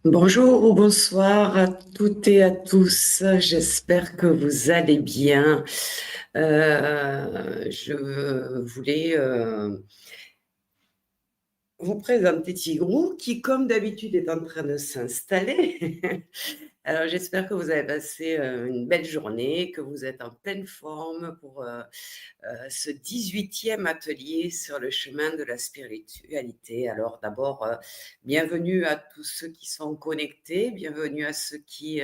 Bonjour ou bonsoir à toutes et à tous. J'espère que vous allez bien. Je voulais vous présenter Tigrou qui, comme d'habitude, est en train de s'installer. Alors, j'espère que vous avez passé une belle journée, que vous êtes en pleine forme pour ce 18e atelier sur le chemin de la spiritualité. Alors d'abord, bienvenue à tous ceux qui sont connectés, bienvenue à ceux qui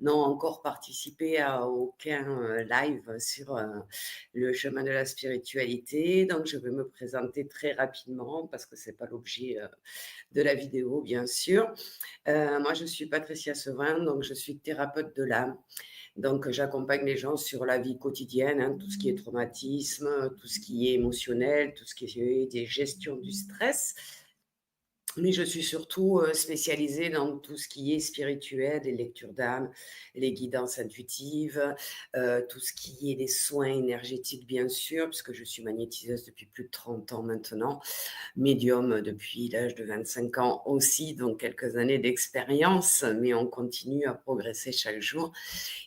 n'ont encore participé à aucun live sur le chemin de la spiritualité. Donc je vais me présenter très rapidement parce que c'est pas l'objet de la vidéo, bien sûr. Moi, je suis Patricia Sevrin, donc je suis thérapeute de l'âme. Donc, j'accompagne les gens sur la vie quotidienne, hein, tout ce qui est traumatisme, tout ce qui est émotionnel, tout ce qui est des gestions du stress. Mais je suis surtout spécialisée dans tout ce qui est spirituel, les lectures d'âme, les guidances intuitives, tout ce qui est des soins énergétiques, bien sûr, puisque je suis magnétiseuse depuis plus de 30 ans maintenant, médium depuis l'âge de 25 ans aussi, donc quelques années d'expérience, mais on continue à progresser chaque jour.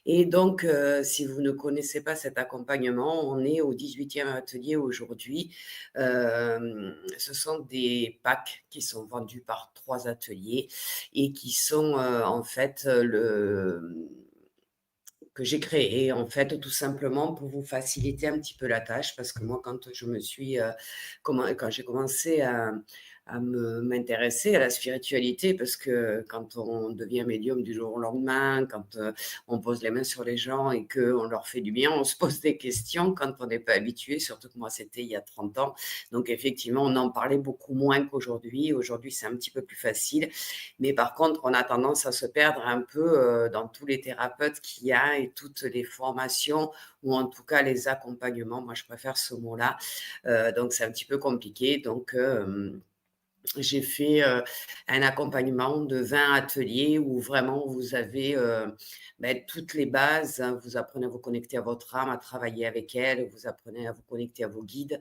Et donc, si vous ne connaissez pas cet accompagnement, on est au 18e atelier aujourd'hui. Ce sont des packs qui sont vendus par 3 ateliers et qui sont, en fait, le que j'ai créé, en fait, tout simplement pour vous faciliter un petit peu la tâche. Parce que moi, quand je me suis, quand j'ai commencé à m'intéresser à la spiritualité, parce que quand on devient médium du jour au lendemain, quand on pose les mains sur les gens et qu'on leur fait du bien, on se pose des questions quand on n'est pas habitué, surtout que moi, c'était il y a 30 ans. Donc, effectivement, on en parlait beaucoup moins qu'aujourd'hui. Aujourd'hui, c'est un petit peu plus facile. Mais par contre, on a tendance à se perdre un peu dans tous les thérapeutes qu'il y a et toutes les formations ou en tout cas les accompagnements. Moi, je préfère ce mot-là. Donc, c'est un petit peu compliqué. Donc, j'ai fait un accompagnement de 20 ateliers où vraiment vous avez toutes les bases, hein. Vous apprenez à vous connecter à votre âme, à travailler avec elle, vous apprenez à vous connecter à vos guides,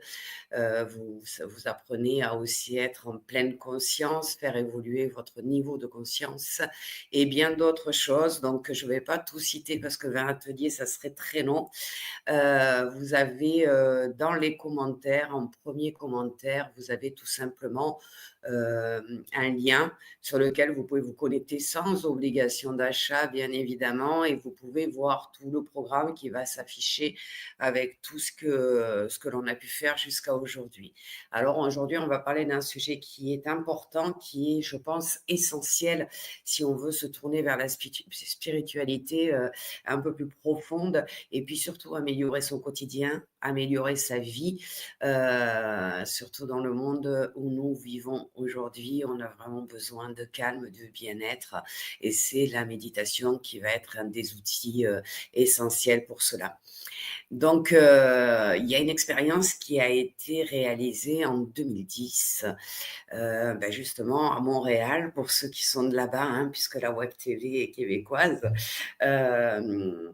vous apprenez à aussi être en pleine conscience, faire évoluer votre niveau de conscience et bien d'autres choses. Donc, je ne vais pas tout citer parce que 20 ateliers, ça serait très long. Vous avez dans les commentaires, en premier commentaire, vous avez tout simplement un lien sur lequel vous pouvez vous connecter sans obligation d'achat, bien évidemment, et vous pouvez voir tout le programme qui va s'afficher avec tout ce que l'on a pu faire jusqu'à aujourd'hui. Alors aujourd'hui, on va parler d'un sujet qui est important, qui est, je pense, essentiel si on veut se tourner vers la spiritualité un peu plus profonde et puis surtout améliorer son quotidien, améliorer sa vie, surtout dans le monde où nous vivons aujourd'hui. On a vraiment besoin de calme, de bien-être et c'est la méditation qui va être un des outils essentiels pour cela. Donc, il y a une expérience qui a été réalisée en 2010, justement à Montréal, pour ceux qui sont de là-bas, hein, puisque la Web TV est québécoise. Euh,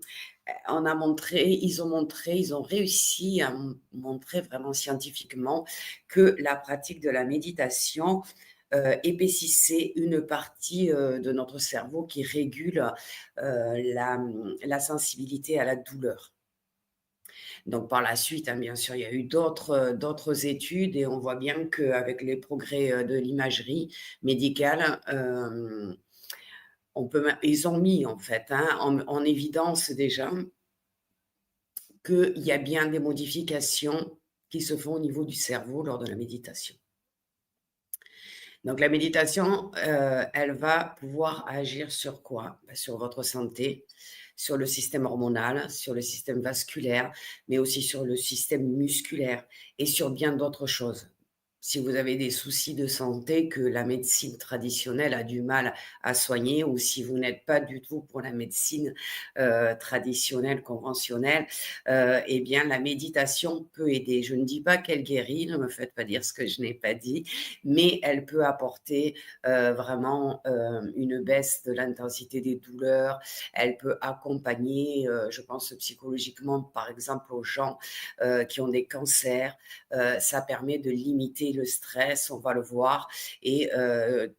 ils ont réussi à montrer vraiment scientifiquement que la pratique de la méditation épaississait une partie de notre cerveau qui régule la sensibilité à la douleur. Donc par la suite, hein, bien sûr, il y a eu d'autres études et on voit bien qu'avec les progrès de l'imagerie médicale, ils ont mis en fait en évidence déjà qu'il y a bien des modifications qui se font au niveau du cerveau lors de la méditation. Donc la méditation, elle va pouvoir agir sur quoi? Sur votre santé, sur le système hormonal, sur le système vasculaire, mais aussi sur le système musculaire et sur bien d'autres choses. Si vous avez des soucis de santé que la médecine traditionnelle a du mal à soigner ou si vous n'êtes pas du tout pour la médecine traditionnelle, conventionnelle, eh bien la méditation peut aider. Je ne dis pas qu'elle guérit, ne me faites pas dire ce que je n'ai pas dit, mais elle peut apporter vraiment une baisse de l'intensité des douleurs. Elle peut accompagner, je pense psychologiquement, par exemple, aux gens qui ont des cancers. Ça permet de limiter le stress, on va le voir et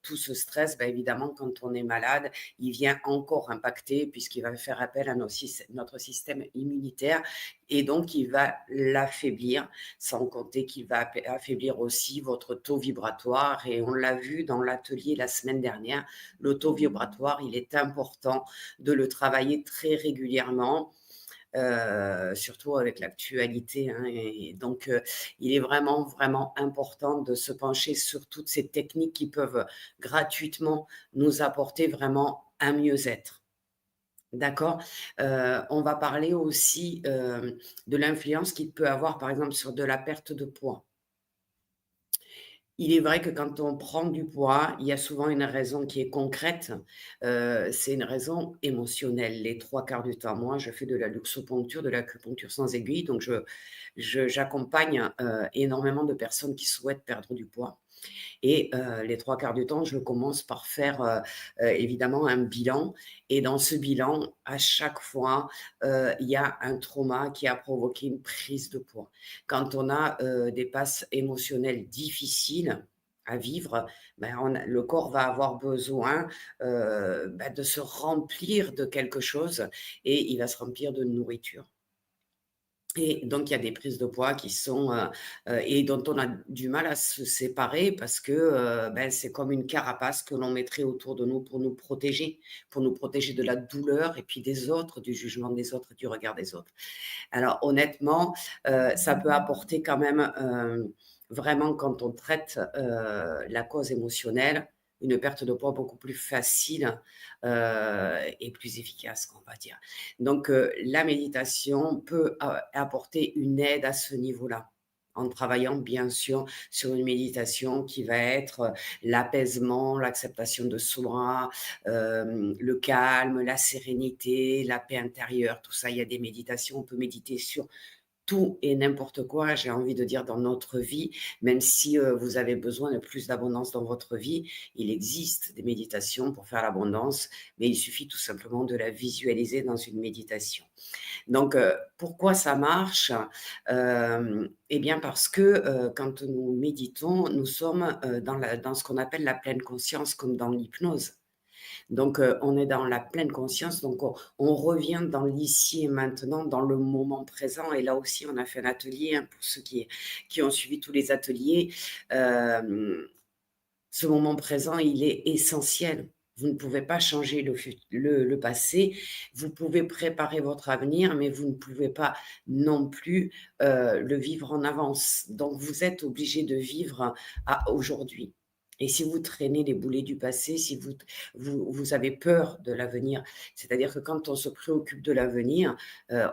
tout ce stress, bah, évidemment, quand on est malade, il vient encore impacter puisqu'il va faire appel à notre système immunitaire et donc il va l'affaiblir, sans compter qu'il va affaiblir aussi votre taux vibratoire et on l'a vu dans l'atelier la semaine dernière, le taux vibratoire, il est important de le travailler très régulièrement, surtout avec l'actualité, hein, et donc il est vraiment, vraiment important de se pencher sur toutes ces techniques qui peuvent gratuitement nous apporter vraiment un mieux-être. D'accord? On va parler aussi, de l'influence qu'il peut avoir, par exemple, sur de la perte de poids. Il est vrai que quand on prend du poids, il y a souvent une raison qui est concrète, c'est une raison émotionnelle, les 3/4 du temps. Moi, je fais de la luxoponcture, de l'acupuncture sans aiguille, donc j'accompagne, énormément de personnes qui souhaitent perdre du poids. Et les 3/4 du temps, je commence par faire, évidemment un bilan et dans ce bilan, à chaque fois, il y a un trauma qui a provoqué une prise de poids. Quand on a, des passes émotionnelles difficiles à vivre, ben, le corps va avoir besoin, bah, de se remplir de quelque chose et il va se remplir de nourriture. Et donc il y a des prises de poids qui sont, et dont on a du mal à se séparer parce que, ben, c'est comme une carapace que l'on mettrait autour de nous pour nous protéger de la douleur et puis des autres, du jugement des autres, du regard des autres. Alors honnêtement, ça peut apporter quand même, vraiment quand on traite, la cause émotionnelle, une perte de poids beaucoup plus facile, et plus efficace, on va dire. Donc, la méditation peut apporter une aide à ce niveau-là, en travaillant bien sûr sur une méditation qui va être, l'apaisement, l'acceptation de soi, le calme, la sérénité, la paix intérieure, tout ça. Il y a des méditations, on peut méditer sur tout et n'importe quoi, j'ai envie de dire, dans notre vie, même si, vous avez besoin de plus d'abondance dans votre vie, il existe des méditations pour faire l'abondance, mais il suffit tout simplement de la visualiser dans une méditation. Donc, pourquoi ça marche? Eh bien parce que, quand nous méditons, nous sommes, dans ce qu'on appelle la pleine conscience comme dans l'hypnose. Donc, on est dans la pleine conscience, donc on revient dans l'ici et maintenant, dans le moment présent et là aussi on a fait un atelier, hein, pour ceux qui ont suivi tous les ateliers. Hem, Ce moment présent, il est essentiel. Vous ne pouvez pas changer le passé, vous pouvez préparer votre avenir, mais vous ne pouvez pas non plus, le vivre en avance. Donc vous êtes obligé de vivre à aujourd'hui et si vous traînez les boulets du passé, si vous avez peur de l'avenir, c'est-à-dire que quand on se préoccupe de l'avenir,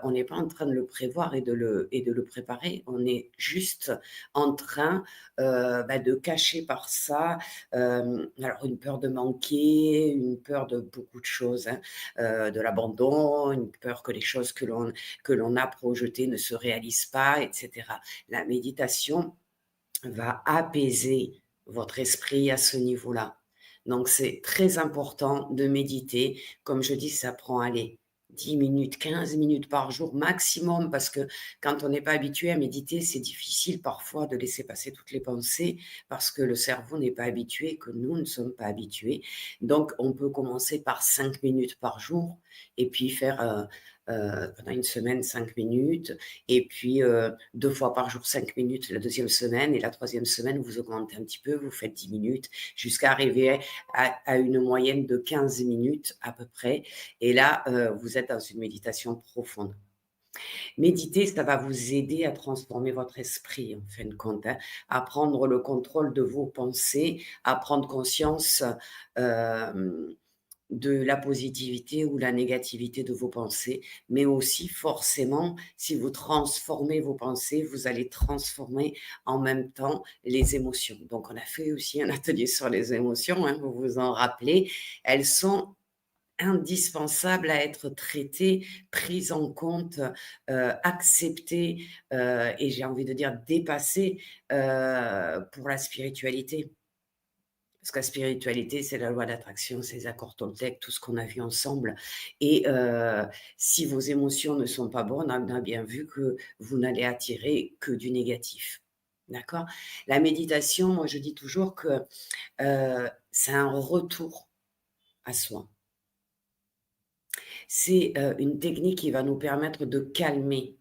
on n'est pas en train de le prévoir et de le préparer. On est juste en train, bah, de cacher par ça, alors une peur de manquer, une peur de beaucoup de choses, hein, de l'abandon, une peur que les choses que l'on a projetées ne se réalisent pas et cetera. La méditation va apaiser votre esprit à ce niveau-là. Donc c'est très important de méditer. Comme je dis, ça prend, allez, 10 minutes, 15 minutes par jour maximum, parce que quand on n'est pas habitué à méditer, c'est difficile parfois de laisser passer toutes les pensées, parce que le cerveau n'est pas habitué, que nous ne sommes pas habitués. Donc on peut commencer par 5 minutes par jour et puis faire, pendant une semaine 5 minutes et puis, 2 fois par jour 5 minutes la deuxième semaine et la troisième semaine, vous augmentez un petit peu, vous faites 10 minutes jusqu'à arriver à une moyenne de 15 minutes à peu près et là, vous êtes dans une méditation profonde. Méditer, ça va vous aider à transformer votre esprit en fin de compte, hein, à prendre le contrôle de vos pensées, à prendre conscience, hem de la positivité ou la négativité de vos pensées, mais aussi forcément, si vous transformez vos pensées, vous allez transformer en même temps les émotions. Donc on a fait aussi un atelier sur les émotions, hein, vous vous en rappelez. Elles sont indispensables à être traitées, prises en compte, acceptées, et j'ai envie de dire dépassées, pour la spiritualité. Parce que la spiritualité, c'est la loi d'attraction, c'est les accords Toltec, tout ce qu'on a vu ensemble et si vos émotions ne sont pas bonnes, on a bien vu que vous n'allez attirer que du négatif. d'accord? La méditation, moi, je dis toujours que, c'est un retour à soi. C'est, une technique qui va nous permettre de calmer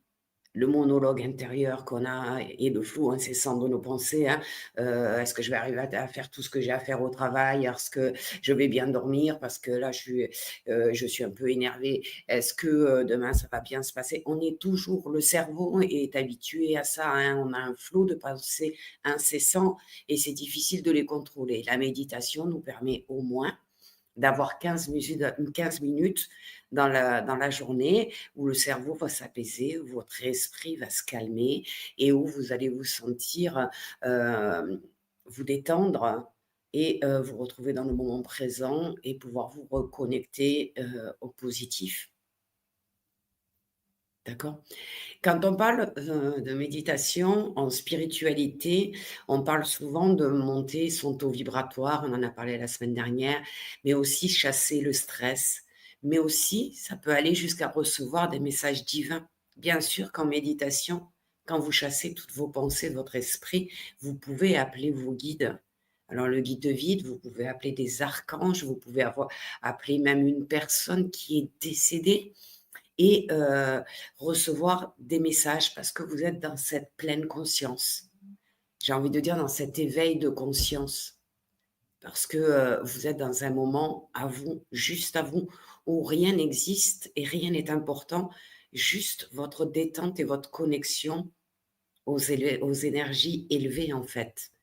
le monologue intérieur qu'on a et le flou incessant de nos pensées, hein. Est-ce que je vais arriver à faire tout ce que j'ai à faire au travail? Est-ce que je vais bien dormir? Parce que là, je suis un peu énervée. Est-ce que, demain, ça va bien se passer? On est toujours le cerveau est habitué à ça, hein. On a un flot de pensées incessants et c'est difficile de les contrôler. La méditation nous permet au moins d'avoir 15 minutes dans la journée où le cerveau va s'apaiser, où votre esprit va se calmer et où vous allez vous sentir, vous détendre et vous retrouver dans le moment présent et pouvoir vous reconnecter, au positif. D'accord? Quand on parle, de méditation en spiritualité, on parle souvent de monter son taux vibratoire, on en a parlé la semaine dernière, mais aussi chasser le stress, mais aussi ça peut aller jusqu'à recevoir des messages divins. Bien sûr qu'en méditation, quand vous chassez toutes vos pensées de votre esprit, vous pouvez appeler vos guides. Alors le guide de vide, vous pouvez appeler des archanges, vous pouvez avoir appeler même une personne qui est décédée et recevoir des messages parce que vous êtes dans cette pleine conscience. J'ai envie de dire dans cet éveil de conscience parce que, vous êtes dans un moment à vous, juste à vous, où rien n'existe et rien n'est important, juste votre détente et votre connexion aux énergies élevées, en fait.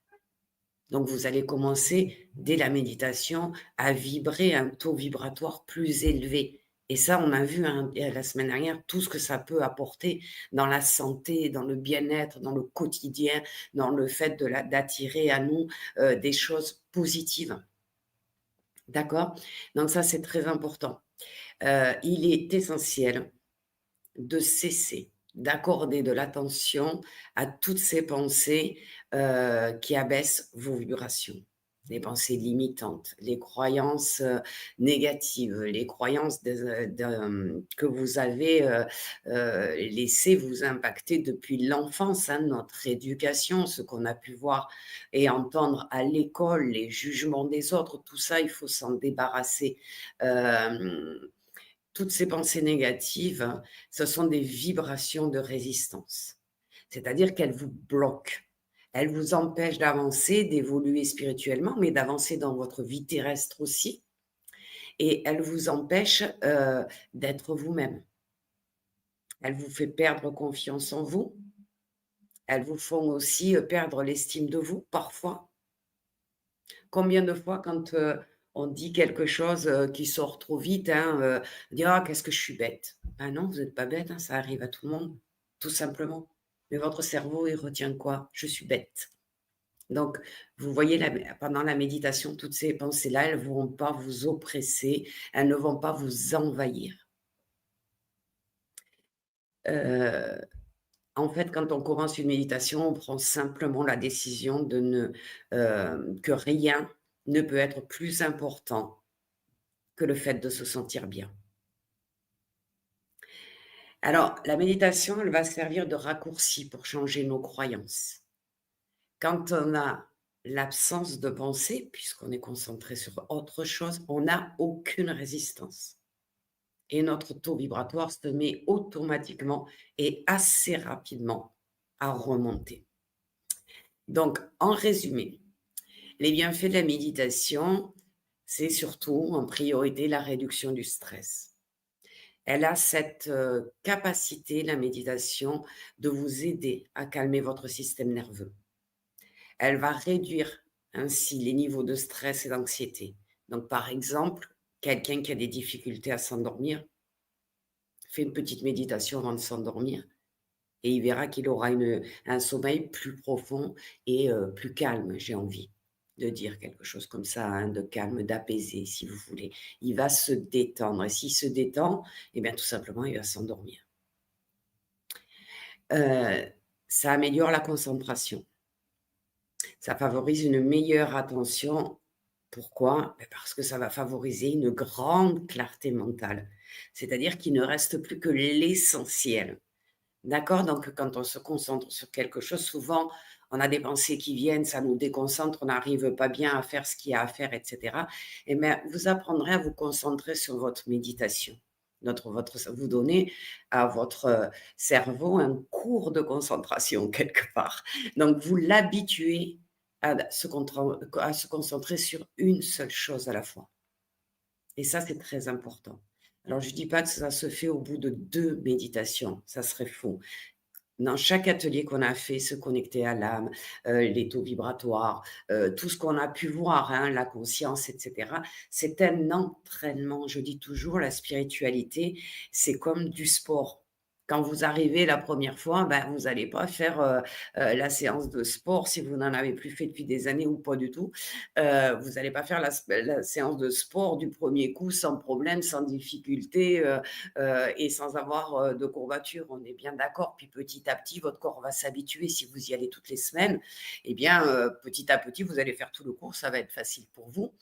Donc vous allez commencer, dès la méditation, à vibrer un taux vibratoire plus élevé et ça, on a vu, hein, la semaine dernière, tout ce que ça peut apporter dans la santé, dans le bien-être, dans le quotidien, dans le fait d'attirer à nous, des choses positives. D'accord? Donc ça, c'est très important. Il est essentiel de cesser d'accorder de l'attention à toutes ces pensées, qui abaissent vos vibrations. Les pensées limitantes, les croyances, négatives, les croyances que vous avez, laissées vous impacter depuis l'enfance, hein, notre éducation, ce qu'on a pu voir et entendre à l'école, les jugements des autres, tout ça, il faut s'en débarrasser. Hem Toutes ces pensées négatives, ce sont des vibrations de résistance. C'est-à-dire qu'elles vous bloquent. Elles vous empêchent d'avancer, d'évoluer spirituellement, mais d'avancer dans votre vie terrestre aussi et elles vous empêchent, d'être vous-même. Elles vous fait perdre confiance en vous. Elles vous font aussi, perdre l'estime de vous, parfois. Combien de fois quand, on dit quelque chose, qui sort trop vite, hein, on dit: «Ah qu'est-ce que je suis bête». Ah non, vous êtes pas bête, hein, ça arrive à tout le monde, tout simplement. Mais votre cerveau, il retient quoi? «Je suis bête». Donc vous voyez pendant la méditation, toutes ces pensées-là, elles ne vont pas vous oppresser, elles ne vont pas vous envahir. Heu, En fait, quand on commence une méditation, on prend simplement la décision de ne, que rien ne peut être plus important que le fait de se sentir bien. Alors, la méditation, elle va servir de raccourci pour changer nos croyances. Quand on a l'absence de pensée, puisqu'on est concentré sur autre chose, on n'a aucune résistance. Et notre taux vibratoire se met automatiquement et assez rapidement à remonter. Donc, en résumé, les bienfaits de la méditation, c'est surtout en priorité la réduction du stress. Elle a cette, capacité, la méditation, de vous aider à calmer votre système nerveux. Elle va réduire ainsi les niveaux de stress et d'anxiété. Donc par exemple, quelqu'un qui a des difficultés à s'endormir, fait une petite méditation avant de s'endormir et il verra qu'il aura un sommeil plus profond et plus calme, j'ai envie de dire quelque chose comme ça, hein, de calme, d'apaisé si vous voulez. Il va se détendre et s'il se détend, eh bien tout simplement il va s'endormir. Heu, Ça améliore la concentration. Ça favorise une meilleure attention. Pourquoi? Beh, parce que ça va favoriser une grande clarté mentale. C'est-à-dire qu'il ne reste plus que l'essentiel. D'accord? Donc quand on se concentre sur quelque chose, souvent on a des pensées qui viennent, ça nous déconcentre, on n'arrive pas bien à faire ce qu'il y a à faire, et cetera. Et bien, vous apprendrez à vous concentrer sur votre méditation. Vous donnez à votre cerveau un cours de concentration quelque part. Donc, vous l'habituez à se concentrer sur une seule chose à la fois. Et ça, c'est très important. Alors, je ne dis pas que ça se fait au bout de 2 méditations, ça serait faux. Dans chaque atelier qu'on a fait, se connecter à l'âme, les taux vibratoires, tout ce qu'on a pu voir, hein, la conscience, et cetera, c'est un entraînement. Je dis toujours, la spiritualité, c'est comme du sport. Quand vous arrivez la première fois, ben, vous allez pas faire, la séance de sport si vous n'en avez plus fait depuis des années ou pas du tout. Vous allez pas faire la séance de sport du premier coup sans problème, sans difficulté, et sans avoir, de courbatures. On est bien d'accord. Puis petit à petit, votre corps va s'habituer. Si vous y allez toutes les semaines, eh bien, petit à petit, vous allez faire tout le cours, ça va être facile pour vous.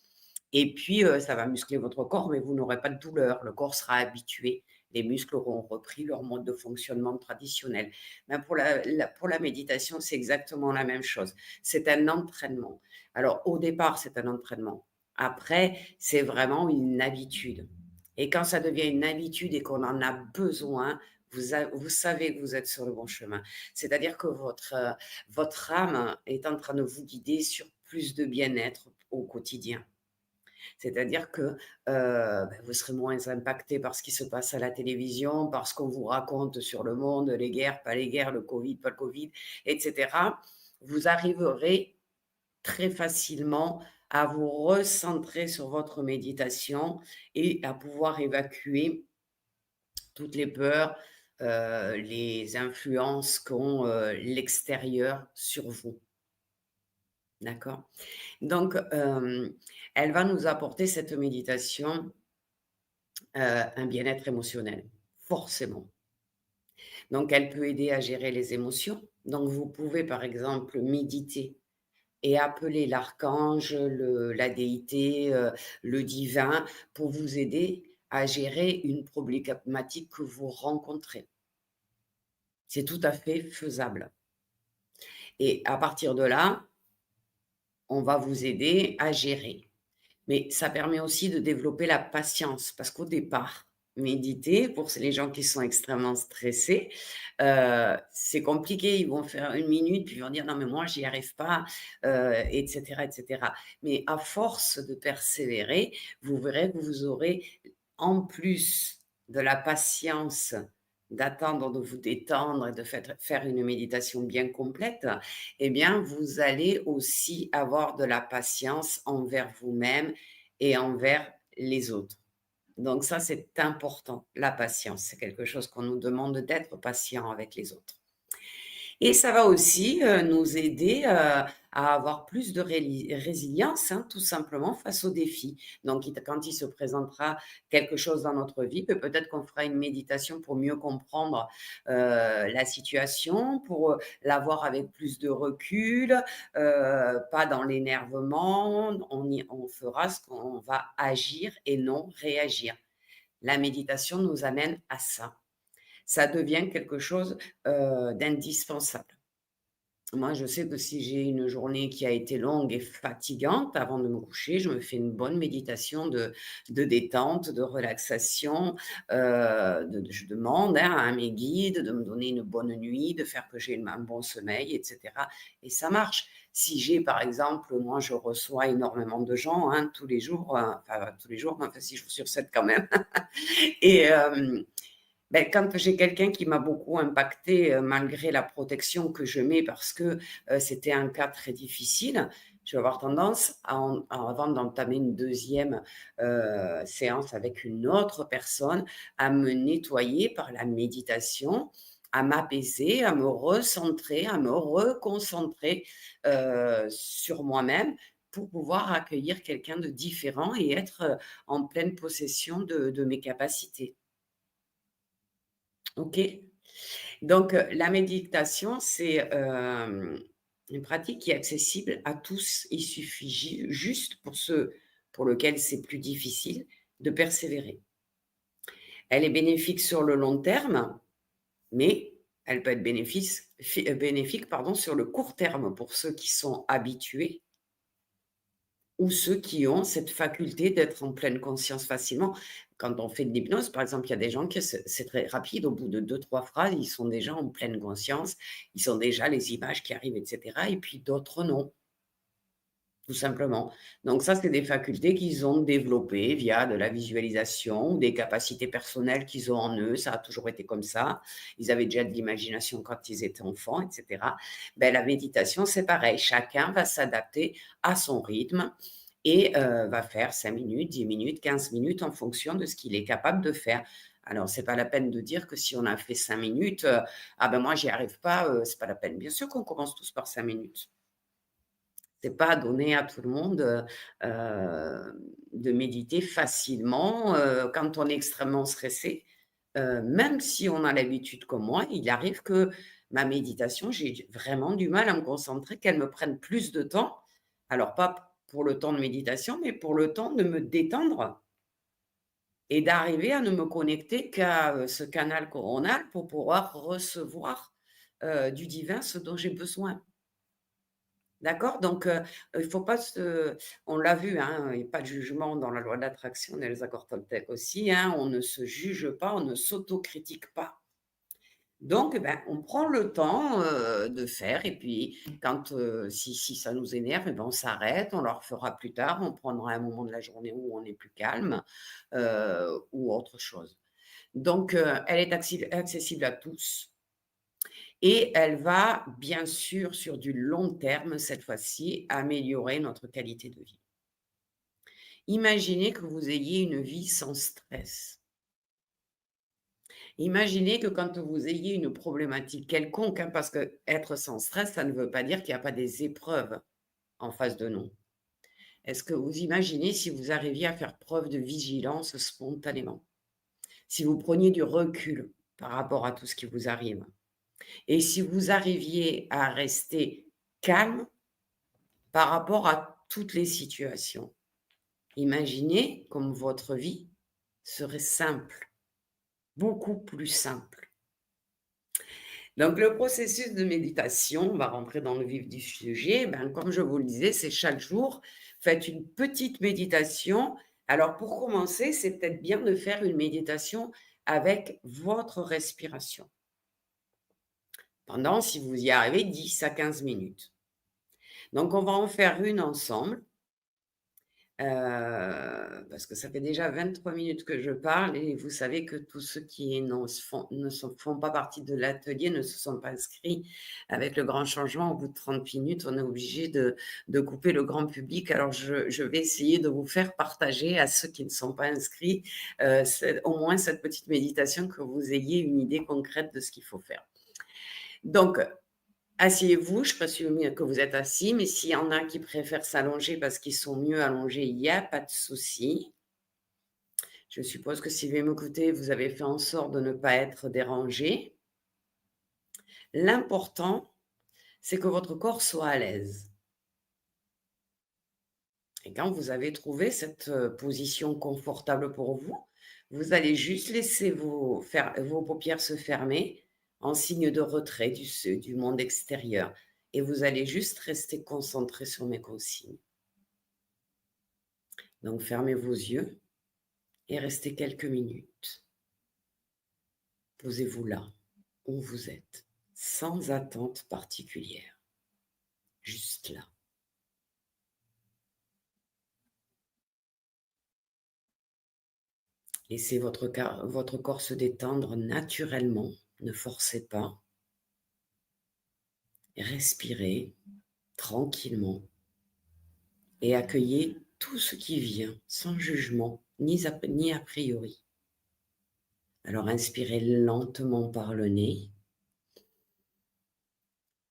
Et puis, ça va muscler votre corps, mais vous n'aurez pas de douleur. Le corps sera habitué. Les muscles auront repris leur mode de fonctionnement traditionnel. Ben, pour la méditation, c'est exactement la même chose. C'est un entraînement. Alors, au départ, c'est un entraînement. Après, c'est vraiment une habitude. Et quand ça devient une habitude et qu'on en a besoin, vous savez que vous êtes sur le bon chemin. C'est-à-dire que votre âme est en train de vous guider sur plus de bien-être au quotidien. C'est-à-dire que, vous serez moins impacté par ce qui se passe à la télévision, par ce qu'on vous raconte sur le monde, les guerres, pas les guerres, le covid, pas le covid, et cetera. Vous arriverez très facilement à vous recentrer sur votre méditation et à pouvoir évacuer toutes les peurs, les influences qu'ont, l'extérieur sur vous. D'accord? Donc, elle va nous apporter cette méditation, un bien-être émotionnel, forcément. Donc elle peut aider à gérer les émotions. Donc vous pouvez, par exemple, méditer et appeler l'archange, la déité, le divin pour vous aider à gérer une problématique que vous rencontrez. C'est tout à fait faisable et à partir de là, on va vous aider à gérer. Mais ça permet aussi de développer la patience parce qu'au départ, méditer, pour les gens qui sont extrêmement stressés, c'est compliqué. Ils vont faire 1 minute, puis ils vont dire: «Non mais moi j'y arrive pas», et cetera, et cetera. Mais à force de persévérer, vous verrez que vous aurez, en plus de la patience d'attendre, de vous détendre et de faire une méditation bien complète, eh bien, vous allez aussi avoir de la patience envers vous-même et envers les autres. Donc ça, c'est important, la patience. C'est quelque chose qu'on nous demande d'être patient avec les autres. Et ça va aussi, nous aider, à avoir plus de résilience, hein, tout simplement face aux défis. Donc quand il se présentera quelque chose dans notre vie, peut-être qu'on fera une méditation pour mieux comprendre, la situation, pour, la voir avec plus de recul, pas dans l'énervement. On fera ce qu'on va agir et non réagir. La méditation nous amène à ça. Ça devient quelque chose, d'indispensable. Moi, je sais que si j'ai une journée qui a été longue et fatigante, avant de me coucher, je me fais une bonne méditation de détente, de relaxation, je demande, hein, à mes guides de me donner une bonne nuit, de faire que j'ai un bon sommeil, et cetera, et ça marche. Si j'ai, par exemple, moi, je reçois énormément de gens, hein, tous les jours, enfin, tous les jours, mais enfin 6 jours sur 7 quand même. Et quand j'ai quelqu'un qui m'a beaucoup impactée, malgré la protection que je mets parce que, c'était un cas très difficile, je vais avoir tendance avant d'entamer une deuxième séance avec une autre personne, à me nettoyer par la méditation, à m'apaiser, à me recentrer, à me reconcentrer, sur moi-même pour pouvoir accueillir quelqu'un de différent et être, en pleine possession de mes capacités. OK? Donc, la méditation, c'est, une pratique qui est accessible à tous. Il suffit juste pour ceux pour lesquels c'est plus difficile, de persévérer. Elle est bénéfique sur le long terme, mais Elle peut être bénéfique pardon, sur le court terme pour ceux qui sont habitués ou ceux qui ont cette faculté d'être en pleine conscience facilement. Quand on fait de l'hypnose, par exemple, il y a des gens qui c'est très rapide, au bout de deux trois phrases, ils sont déjà en pleine conscience, ils ont déjà les images qui arrivent et cetera et puis d'autres non. Tout simplement. Donc ça, c'est des facultés qu'ils ont développées via de la visualisation ou des capacités personnelles qu'ils ont en eux. Ça a toujours été comme ça. Ils avaient déjà de l'imagination quand ils étaient enfants, et cetera. La méditation, c'est pareil. Chacun va s'adapter à son rythme et va faire 5 minutes, 10 minutes, 15 minutes en fonction de ce qu'il est capable de faire. Alors, c'est pas la peine de dire que si on a fait 5 minutes, «Ah ben moi j'y arrive pas», c'est pas la peine. Bien sûr qu'on commence tous par 5 minutes. C'est pas donné à tout le monde, de méditer facilement, quand on est extrêmement stressé. Même si on a l'habitude comme moi, il arrive que ma méditation, j'ai vraiment du mal à me concentrer, qu'elle me prenne plus de temps. Alors pas pour le temps de méditation, mais pour le temps de me détendre et d'arriver à ne me connecter qu'à, ce canal coronal pour pouvoir recevoir, du divin ce dont j'ai besoin. D'accord? Donc, il faut pas se on l'a vu, hein, il y a pas de jugement dans la loi de l'attraction, dans les accords Toltec aussi, hein, on ne se juge pas, on ne s'autocritique pas. Donc, on prend le temps, de faire et puis quand, si ça nous énerve on s'arrête, on le refera plus tard, on prendra un moment de la journée où on est plus calme, ou autre chose. Donc, elle est accessible à tous. Et elle va, bien sûr, sur du long terme, cette fois-ci, améliorer notre qualité de vie. Imaginez que vous ayez une vie sans stress. Imaginez que quand vous ayez une problématique quelconque, hein, parce que être sans stress, ça ne veut pas dire qu'il n'y a pas des épreuves en face de nous. Est-ce que vous imaginez si vous arriviez à faire preuve de vigilance spontanément? Si vous preniez du recul par rapport à tout ce qui vous arrive? Et si vous arriviez à rester calme par rapport à toutes les situations. Imaginez comme votre vie serait simple, beaucoup plus simple. Donc le processus de méditation, on va rentrer dans le vif du sujet, comme je vous le disais, c'est chaque jour, faites une petite méditation. Alors pour commencer, c'est peut-être bien de faire une méditation avec votre respiration. Pendant, si vous y arrivez, 10 à 15 minutes. Donc on va en faire une ensemble. Parce que ça fait déjà 23 minutes que je parle et vous savez que tous ceux qui ne font pas partie de l'atelier, ne se sont pas inscrits. Avec le grand changement, au bout de 30 minutes, on est obligé de couper le grand public. Alors je vais essayer de vous faire partager à ceux qui ne sont pas inscrits, au moins cette petite méditation, que vous ayez une idée concrète de ce qu'il faut faire. Donc asseyez-vous, je présume que vous êtes assis, mais s'il y en a qui préfèrent s'allonger parce qu'ils sont mieux allongés, il n'y a pas de souci. Je suppose que si vous m'écoutez, vous avez fait en sorte de ne pas être dérangé. L'important, c'est que votre corps soit à l'aise. Et quand vous avez trouvé cette, position confortable pour vous, vous allez juste laisser vos paupières se fermer en signe de retrait du monde extérieur et vous allez juste rester concentré sur mes consignes. Donc fermez vos yeux et restez quelques minutes. Posez-vous là, où vous êtes, sans attente particulière, juste là. Laissez votre corps se détendre naturellement, ne forcez pas. Respirez tranquillement et accueillez tout ce qui vient sans jugement ni a priori. Alors inspirez lentement par le nez,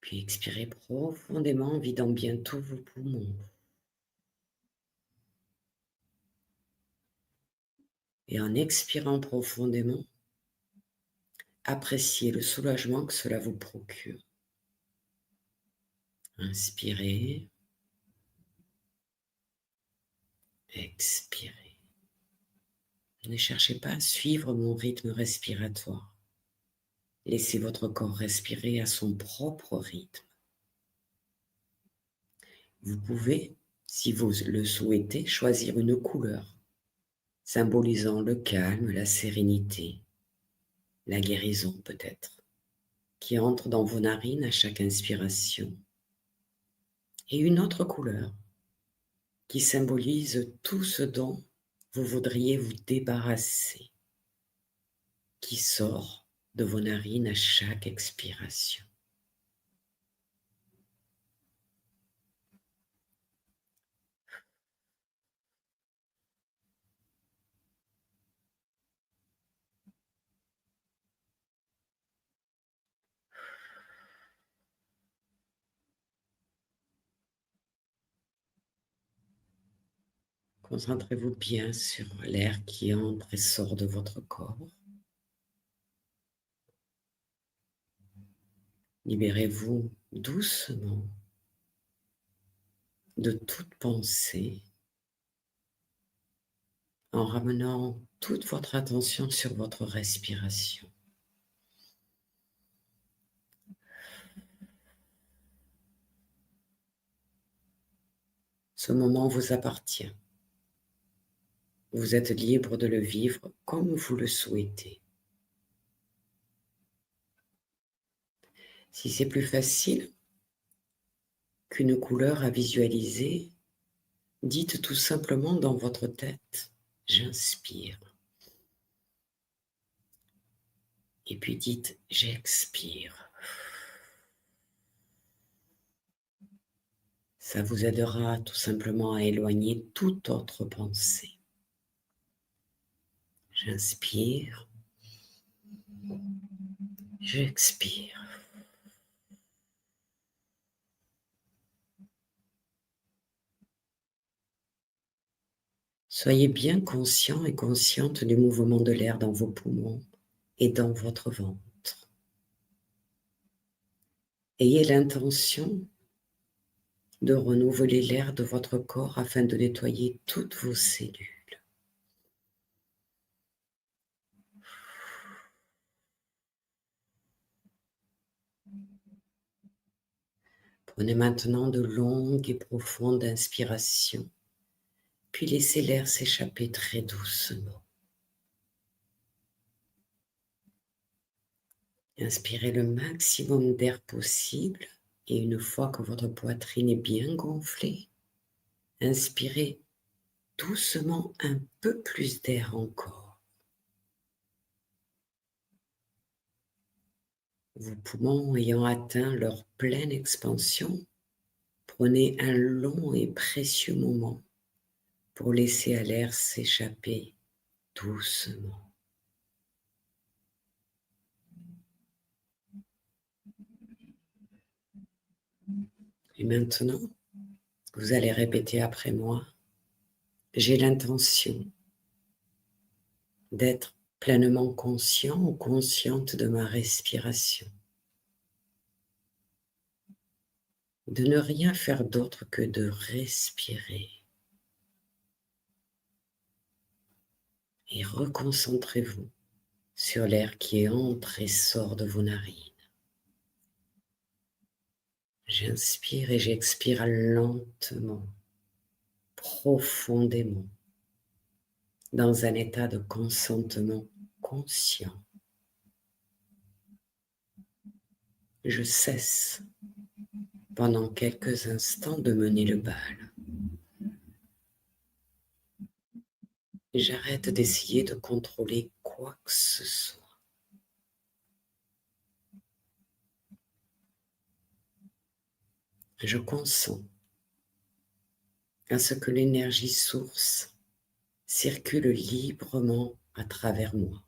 puis expirez profondément en vidant bien tous vos poumons. Et en expirant profondément, appréciez le soulagement que cela vous procure. Inspirez, expirez. Ne cherchez pas à suivre mon rythme respiratoire. Laissez votre corps respirer à son propre rythme. Vous pouvez, si vous le souhaitez, choisir une couleur, symbolisant le calme, la sérénité, la guérison peut-être, qui entre dans vos narines à chaque inspiration, et une autre couleur, qui symbolise tout ce dont vous voudriez vous débarrasser, qui sort de vos narines à chaque expiration. Concentrez-vous bien sur l'air qui entre et sort de votre corps. Libérez-vous doucement de toute pensée en ramenant toute votre attention sur votre respiration. Ce moment vous appartient. Vous êtes libre de le vivre comme vous le souhaitez. Si c'est plus facile qu'une couleur à visualiser, dites tout simplement dans votre tête, j'inspire. Et puis dites, j'expire. Ça vous aidera tout simplement à éloigner toute autre pensée. J'inspire, j'expire. Soyez bien conscient et consciente du mouvement de l'air dans vos poumons et dans votre ventre. Ayez l'intention de renouveler l'air de votre corps afin de nettoyer toutes vos cellules. Prenez maintenant de longues et profondes inspirations, puis laissez l'air s'échapper très doucement. Inspirez le maximum d'air possible et une fois que votre poitrine est bien gonflée, inspirez doucement un peu plus d'air encore. Vos poumons ayant atteint leur pleine expansion, prenez un long et précieux moment pour laisser à l'air s'échapper doucement. Et maintenant, vous allez répéter après moi, j'ai l'intention d'être pleinement conscient ou consciente de ma respiration, de ne rien faire d'autre que de respirer. Et reconcentrez-vous sur l'air qui entre et sort de vos narines. J'inspire et j'expire lentement, profondément, dans un état de consentement conscient. Je cesse pendant quelques instants de mener le bal. J'arrête d'essayer de contrôler quoi que ce soit. Je consens à ce que l'énergie source circule librement à travers moi.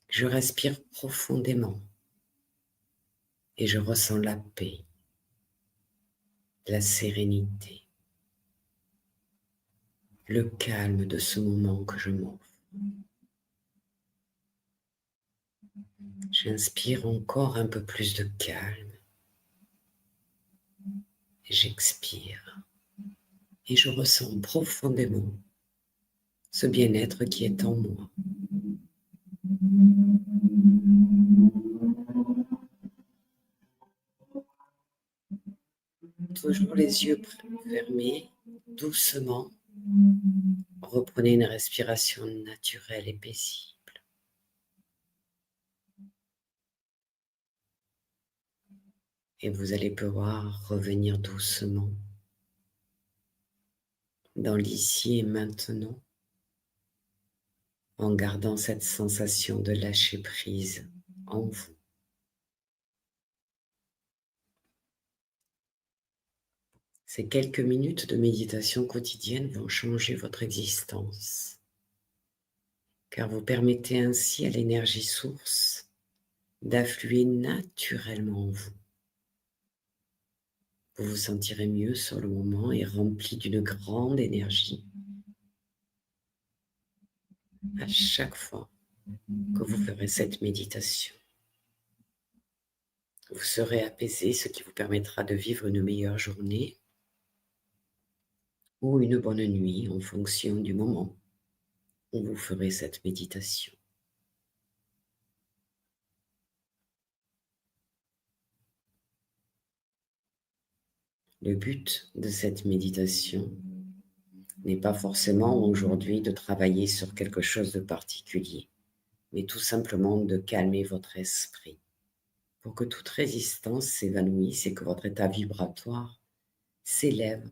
Je respire profondément et je ressens la paix, la sérénité, le calme de ce moment que je m'offre. J'inspire encore un peu plus de calme. J'expire et je ressens profondément ce bien-être qui est en moi. toujours les yeux fermés, doucement. Reprenez une respiration naturelle et paisible. Et vous allez pouvoir revenir doucement dans l'ici et maintenant, en gardant cette sensation de lâcher prise en vous. Ces quelques minutes de méditation quotidienne vont changer votre existence, car vous permettez ainsi à l'énergie source d'affluer naturellement en vous. Vous vous sentirez mieux sur le moment et rempli d'une grande énergie à chaque fois que vous ferez cette méditation. Vous serez apaisé, ce qui vous permettra de vivre une meilleure journée ou une bonne nuit en fonction du moment où vous ferez cette méditation. Le but de cette méditation n'est pas forcément aujourd'hui de travailler sur quelque chose de particulier, mais tout simplement de calmer votre esprit pour que toute résistance s'évanouisse et que votre état vibratoire s'élève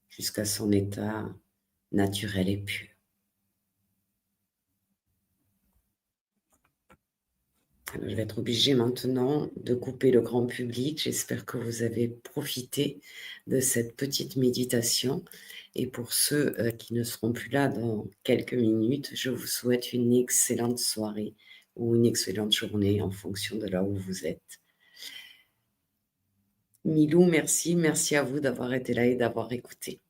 jusqu'à son état naturel et pur. Alors, je vais être obligée maintenant de couper le grand public. J'espère que vous avez profité de cette petite méditation. Et pour ceux qui ne seront plus là dans quelques minutes, je vous souhaite une excellente soirée ou une excellente journée en fonction de là où vous êtes. Milou, merci. Merci à vous d'avoir été là et d'avoir écouté.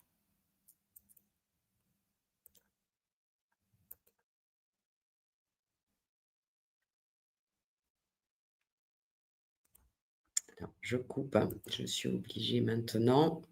Alors, je coupe, hein. Je suis obligée maintenant.